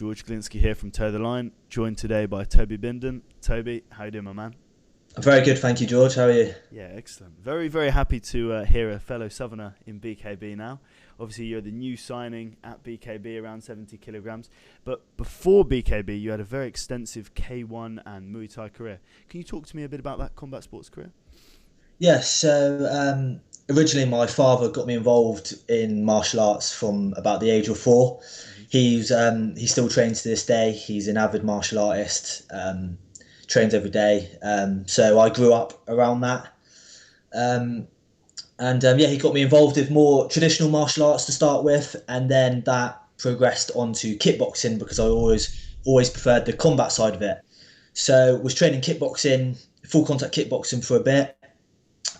George Glinski here from Toe the Line, joined today by Toby Bindon. Toby, how you doing, my man? I'm very good, thank you, George. How are you? Yeah, excellent. Very, very happy to hear a fellow Southerner in BKB now. Obviously, you're the new signing at BKB, around 70 kilograms. But before BKB, you had a very extensive K1 and Muay Thai career. Can you talk to me a bit about that combat sports career? Yes, so originally my father got me involved in martial arts from about the age of 4. He still trains to this day. He's an avid martial artist, trains every day. So I grew up around that. Yeah, he got me involved with more traditional martial arts to start with, and then that progressed onto kickboxing because I always preferred the combat side of it. So was training kickboxing, full contact kickboxing for a bit,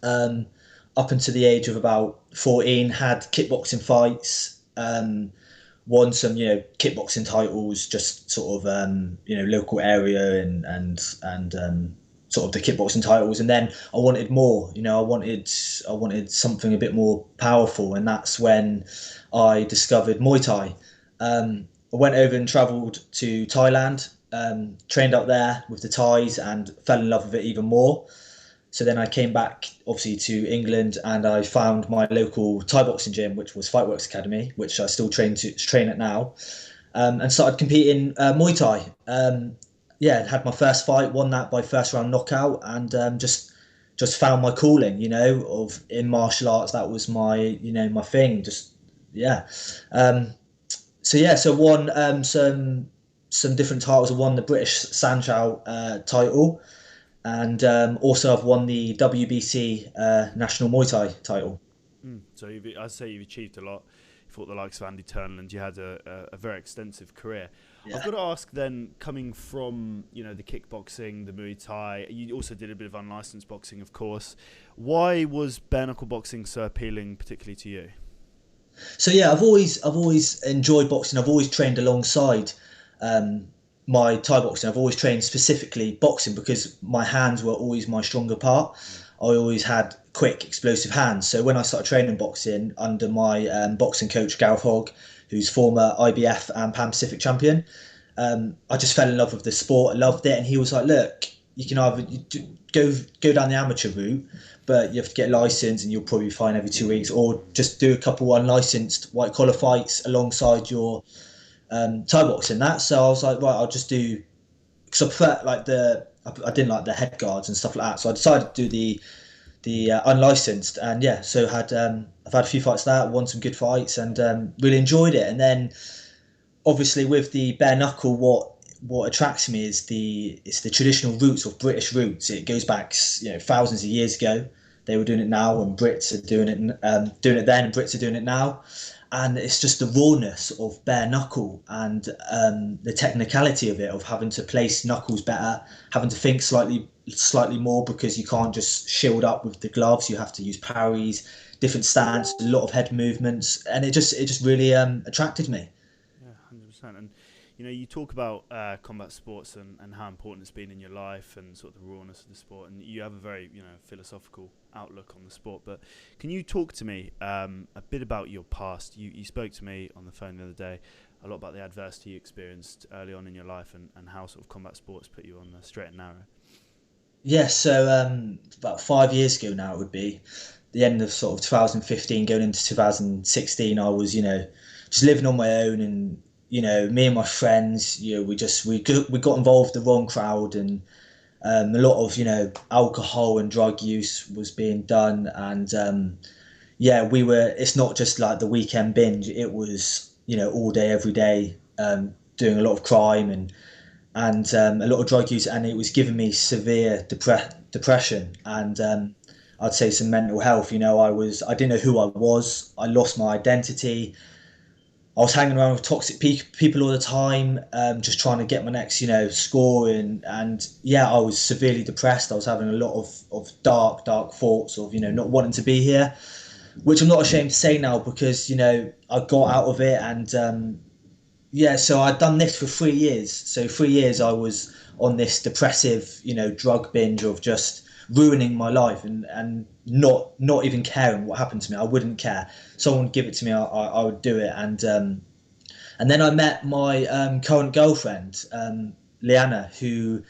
up until the age of about 14. Had kickboxing fights, won some kickboxing titles, just sort of local area and sort of the kickboxing titles, and then I wanted more. I wanted something a bit more powerful, and that's when I discovered Muay Thai. I went over and travelled to Thailand, trained out there with the Thais, and fell in love with it even more. So then I came back, obviously, to England, and I found my local Thai boxing gym, which was Fightworks Academy, which I still train at now, and started competing Muay Thai. Had my first fight, won that by first round knockout, and just found my calling, of in martial arts. That was my thing. So won some different titles. I won the British Sanchow title. And also I've won the WBC National Muay Thai title. So I'd say you've achieved a lot. You fought the likes of Andy Turnland. You had a very extensive career. Yeah. I've got to ask then, coming from the kickboxing, the Muay Thai, you also did a bit of unlicensed boxing, of course. Why was bare knuckle boxing so appealing, particularly to you? So yeah, I've always enjoyed boxing. I've always trained alongside my Thai boxing. I've always trained specifically boxing because my hands were always my stronger part. I always had quick, explosive hands. So when I started training boxing under my boxing coach, Gareth Hogg, who's former IBF and Pan Pacific champion, I just fell in love with the sport. I loved it. And he was like, look, you can either go down the amateur route, but you have to get licensed and you'll probably be fine every 2 weeks, or just do a couple unlicensed white collar fights alongside your Thai boxing. So I was like, right, I'll just do, because I prefer I didn't like the head guards and stuff like that. So I decided to do the unlicensed, and yeah, so I've had a few fights there, won some good fights, and really enjoyed it. And then obviously with the bare knuckle, what attracts me is it's the traditional roots of British roots. It goes back thousands of years ago. They were doing it now, and Brits are doing it then, and Brits are doing it now. And it's just the rawness of bare knuckle and the technicality of it, of having to place knuckles better, having to think slightly more, because you can't just shield up with the gloves. You have to use parries, different stance, a lot of head movements, and it just really attracted me. Yeah, 100%. And you talk about combat sports and how important it's been in your life and sort of the rawness of the sport, and you have a very philosophical outlook on the sport. But can you talk to me a bit about your past? You spoke to me on the phone the other day a lot about the adversity you experienced early on in your life, and how sort of combat sports put you on the straight and narrow. Yeah, so about 5 years ago now, it would be the end of sort of 2015 going into 2016. I was just living on my own, and me and my friends, we got involved with the wrong crowd, and a lot of alcohol and drug use was being done, and it's not just like the weekend binge. It was all day, every day, doing a lot of crime and a lot of drug use, and it was giving me severe depression and I'd say some mental health. I didn't know who I was. I lost my identity. I was hanging around with toxic people all the time, just trying to get my next, score. And yeah, I was severely depressed. I was having a lot of dark thoughts of, not wanting to be here, which I'm not ashamed to say now, because, I got out of it. And so I'd done this for 3 years. So 3 years I was on this depressive, drug binge of just ruining my life and not even caring what happened to me. I wouldn't care. Someone would give it to me, I would do it. And And then I met my current girlfriend, Leanna, who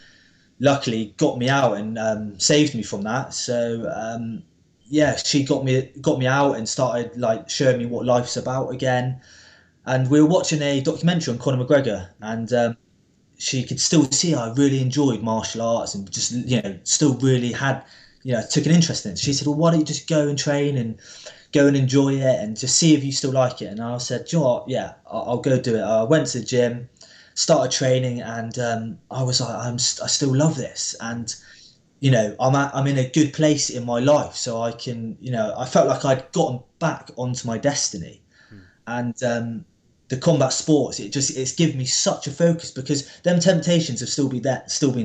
luckily got me out and saved me from that. So yeah, she got me out and started like showing me what life's about again. And we were watching a documentary on Conor McGregor, and she could still see I really enjoyed martial arts and just still really had took an interest in it. She said, "Well, why don't you just go and train and go and enjoy it and just see if you still like it?" And I said, "Do you know what? Yeah, I'll go do it." I went to the gym, started training, and I was like, I still love this, and I'm in a good place in my life, so I can I felt like I'd gotten back onto my destiny, and the combat sports it's given me such a focus because them temptations have still been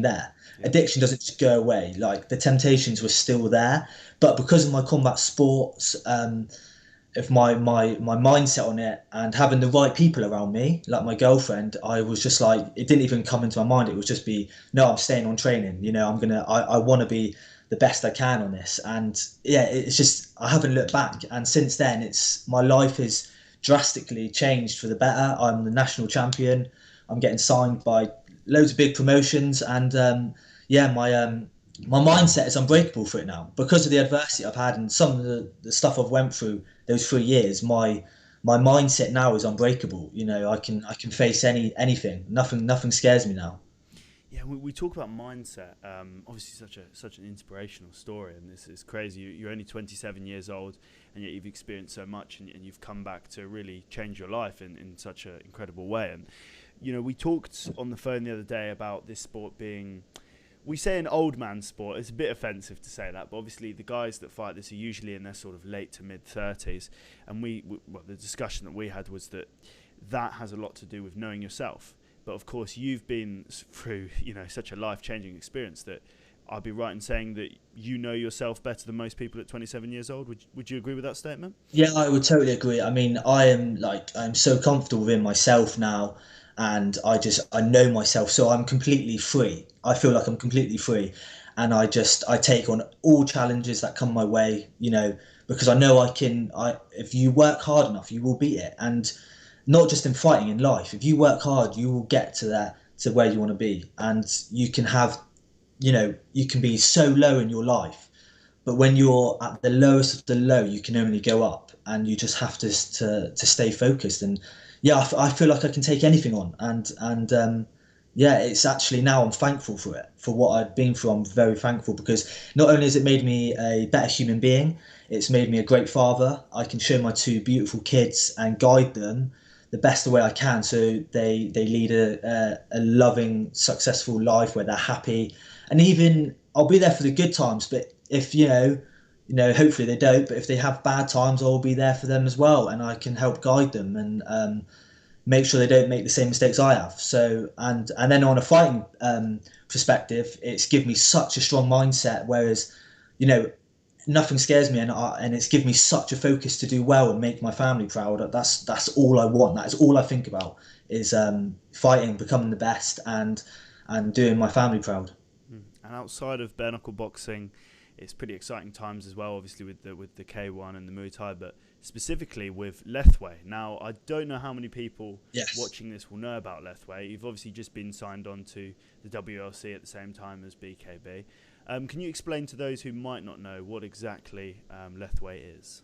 there. Yeah. Addiction doesn't just go away. Like the temptations were still there, but because of my combat sports, of my mindset on it and having the right people around me, like my girlfriend, I was just like, it didn't even come into my mind. It was just no, I'm staying on training. I want to be the best I can on this. And yeah, it's just, I haven't looked back. And since then, my life is drastically changed for the better. I'm the national champion. I'm getting signed by loads of big promotions, and yeah, my mindset is unbreakable for it now because of the adversity I've had and some of the stuff I've went through those 3 years. My mindset now is unbreakable. I can face anything. Nothing scares me now. Yeah, we talk about mindset. Obviously, such an inspirational story, and this is crazy. You're only 27 years old, and yet you've experienced so much, and you've come back to really change your life in such an incredible way. And we talked on the phone the other day about this sport being, we say an old man sport. It's a bit offensive to say that, but obviously the guys that fight this are usually in their sort of late to mid 30s. And the discussion that we had was that has a lot to do with knowing yourself. But of course, you've been through such a life-changing experience that I'd be right in saying that you know yourself better than most people at 27 years old. Would you agree with that statement? Yeah, I would totally agree. I mean, I'm so comfortable within myself now, and I know myself, so I'm completely free. I feel like I'm completely free, and I take on all challenges that come my way, because I know if you work hard enough, you will beat it. And not just in fighting, in life, if you work hard, you will get to where you want to be, and you can be so low in your life, but when you're at the lowest of the low, you can only go up, and you just have to stay focused. And yeah, I feel like I can take anything on, and yeah, it's actually, now I'm thankful for it, for what I've been through. I'm very thankful because not only has it made me a better human being, it's made me a great father. I can show my two beautiful kids and guide them the best way I can, so they lead a loving, successful life where they're happy. And even I'll be there for the good times, but if hopefully they don't, but if they have bad times, I'll be there for them as well, and I can help guide them and make sure they don't make the same mistakes I have. So and then on a fighting perspective, it's given me such a strong mindset. Whereas, nothing scares me, and it's given me such a focus to do well and make my family proud. That's all I want. That is all I think about, is fighting, becoming the best, and doing my family proud. And outside of bare knuckle boxing, it's pretty exciting times as well, obviously with the K1 and the Muay Thai, but specifically with Lethwei. Now, I don't know how many people watching this will know about Lethwei. You've obviously just been signed on to the WLC at the same time as BKB. Can you explain to those who might not know what exactly Lethwei is?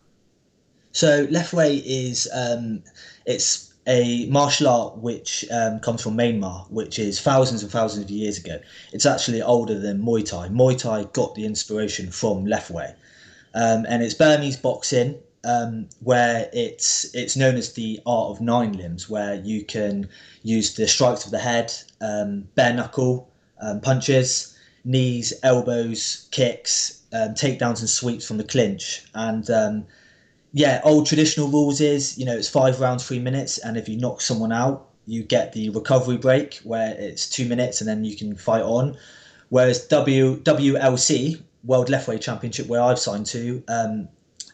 So Lethwei is it's a martial art which comes from Myanmar, which is thousands and thousands of years ago. It's actually older than Muay Thai. Muay Thai got the inspiration from Lethwei, and it's Burmese boxing, where it's known as the art of nine limbs, where you can use the strikes of the head, bare knuckle punches, knees, elbows, kicks, takedowns and sweeps from the clinch. And yeah, old traditional rules is, it's 5 rounds, 3 minutes, and if you knock someone out, you get the recovery break where it's 2 minutes and then you can fight on. Whereas WLC, World Lethwei Championship, where I've signed to,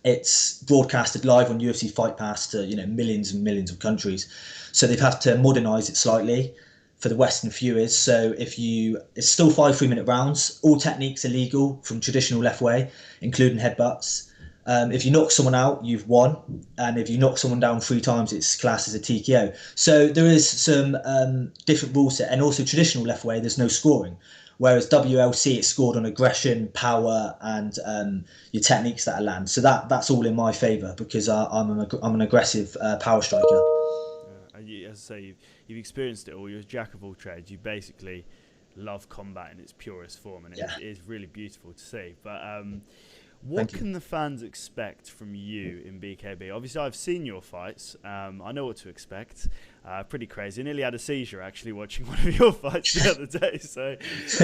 it's broadcasted live on UFC Fight Pass to millions and millions of countries. So they've had to modernise it slightly for the Western viewers. So it's still 5 3-minute rounds. All techniques are legal from traditional Lethwei, including headbutts. If you knock someone out, you've won, and if you knock someone down 3 times, it's classed as a TKO. So there is some different rule set, and also traditional left way, there's no scoring. Whereas WLC, it's scored on aggression, power, and your techniques that I land. So that's all in my favour because I'm an aggressive power striker. And you, as I say, you've experienced it all. You're a jack of all trades. You basically love combat in its purest form, and Yeah. it is really beautiful to see. But what Thank you. can the fans expect from you in BKB? Obviously, I've seen your fights. I know what to expect. Pretty crazy. I nearly had a seizure actually watching one of your fights the other day. So,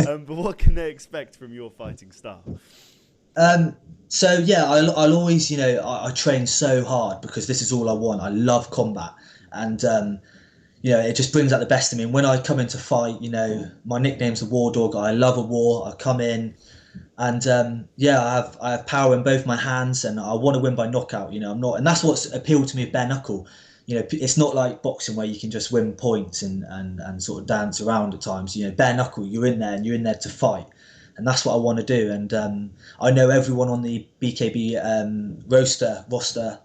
but what can they expect from your fighting style? So yeah, I'll always, I train so hard because this is all I want. I love combat, and it just brings out the best in me. And when I come into fight, my nickname's the War Dog. I love a war. I come in, and I have power in both my hands, and I want to win by knockout. I'm not, and that's what's appealed to me with bare knuckle. It's not like boxing where you can just win points and sort of dance around at times. Bare knuckle, you're in there and you're in there to fight, and that's what I want to do. And I know everyone on the BKB roster,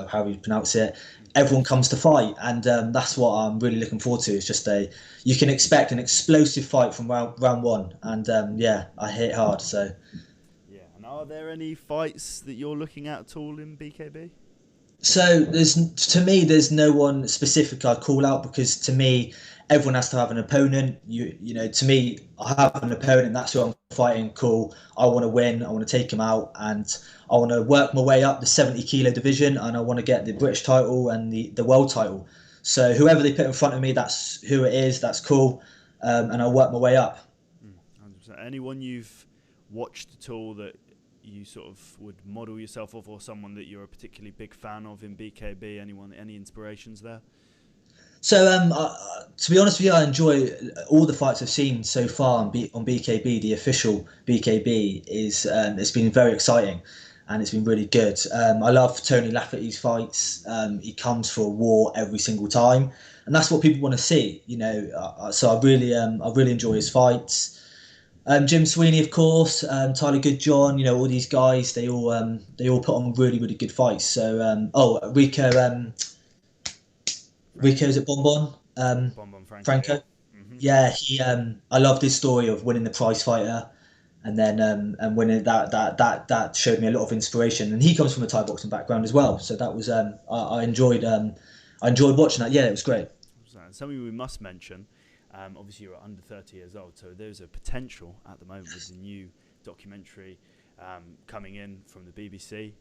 how you pronounce it. Everyone comes to fight, and that's what I'm really looking forward to. It's just you can expect an explosive fight from round one, and I hit hard. So Yeah. And are there any fights that you're looking at all in BKB? So there's no one specific I'd call out because to me, everyone has to have an opponent. To me, I have an opponent. That's who I'm fighting. Cool. I want to win. I want to take him out, and I want to work my way up the 70 kilo division, and I want to get the British title and the world title. So whoever they put in front of me, that's who it is. That's cool, and I'll work my way up. 100%. Anyone you've watched at all that you sort of would model yourself off, or someone that you're a particularly big fan of in BKB? Any inspirations there? So, to be honest with you, I enjoy all the fights I've seen so far on BKB. The official BKB is it's been very exciting, and it's been really good. I love Tony Lafferty's fights. He comes for a war every single time, and that's what people want to see. So I really enjoy his fights. Jim Sweeney, of course, Tyler Goodjohn, all these guys, they all put on really, really good fights. So, Rico's at Bonbon, Bonbon Franco. Franco. Yeah. Mm-hmm. Yeah, I loved his story of winning the prize fighter, and then and winning that showed me a lot of inspiration. And he comes from a Thai boxing background as well, so that was I enjoyed watching that. Yeah, it was great. Something we must mention. Obviously, you're under 30 years old, so there's a potential at the moment with the new documentary coming in from the BBC,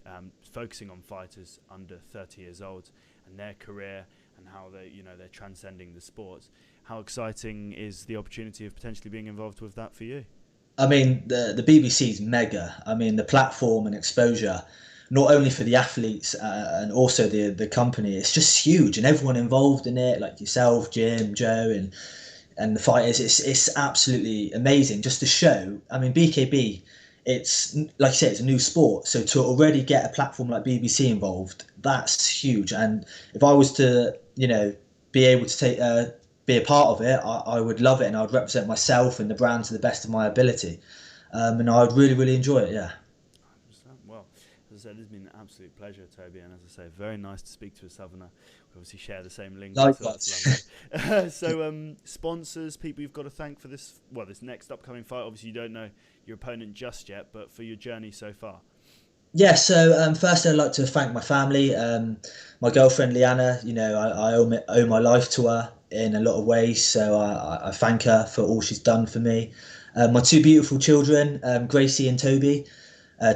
focusing on fighters under 30 years old and their career and how they're transcending the sports. How exciting is the opportunity of potentially being involved with that for you? I mean, the BBC's mega. I mean, the platform and exposure, not only for the athletes and also the company, it's just huge, and everyone involved in it, like yourself, Jim, Joe, and the fighters. It's absolutely amazing just to show. I mean, BKB, it's like you said, it's a new sport, so to already get a platform like BBC involved, that's huge. And if I was to be able to be a part of it, I would love it, and I'd represent myself and the brand to the best of my ability, and I'd really, really enjoy it. Yeah. Well, as I said, it's been an absolute pleasure, Toby, and as I say, very nice to speak to a Southerner. We obviously share the same lingo. Likewise. So, sponsors, people you've got to thank for this next upcoming fight. Obviously, you don't know your opponent just yet, but for your journey so far. Yeah, so first I'd like to thank my family, my girlfriend Leanna. I owe my life to her in a lot of ways, so I thank her for all she's done for me. My two beautiful children, Gracie and Toby.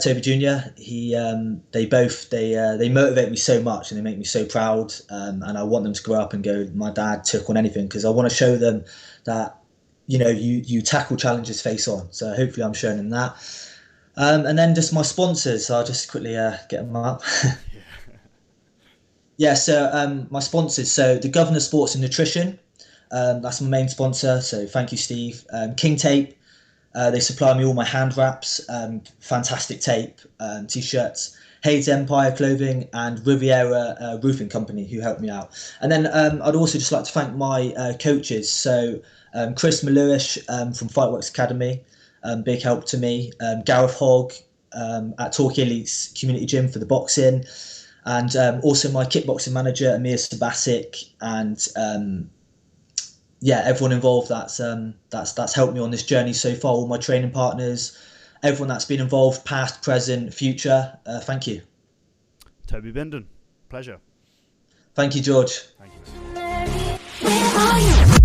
Toby Jr. They motivate me so much, and they make me so proud. And I want them to grow up and go, my dad took on anything, because I want to show them that you tackle challenges face on. So hopefully I'm showing them that. And then just my sponsors. I'll just quickly get them up. Yeah. So my sponsors. So the Governor Sports and Nutrition. That's my main sponsor. So thank you, Steve. King Tape. They supply me all my hand wraps, fantastic tape, t-shirts, Hayes Empire Clothing, and Riviera Roofing Company, who helped me out. And then I'd also just like to thank my coaches. So Chris Maluish from Fightworks Academy, big help to me. Gareth Hogg, at Torquay Elite's community gym for the boxing, and also my kickboxing manager Amir Sabasic, and everyone involved that's helped me on this journey so far. All my training partners, everyone that's been involved, past, present, future. Thank you. Toby Bindon, pleasure. Thank you, George. Thank you.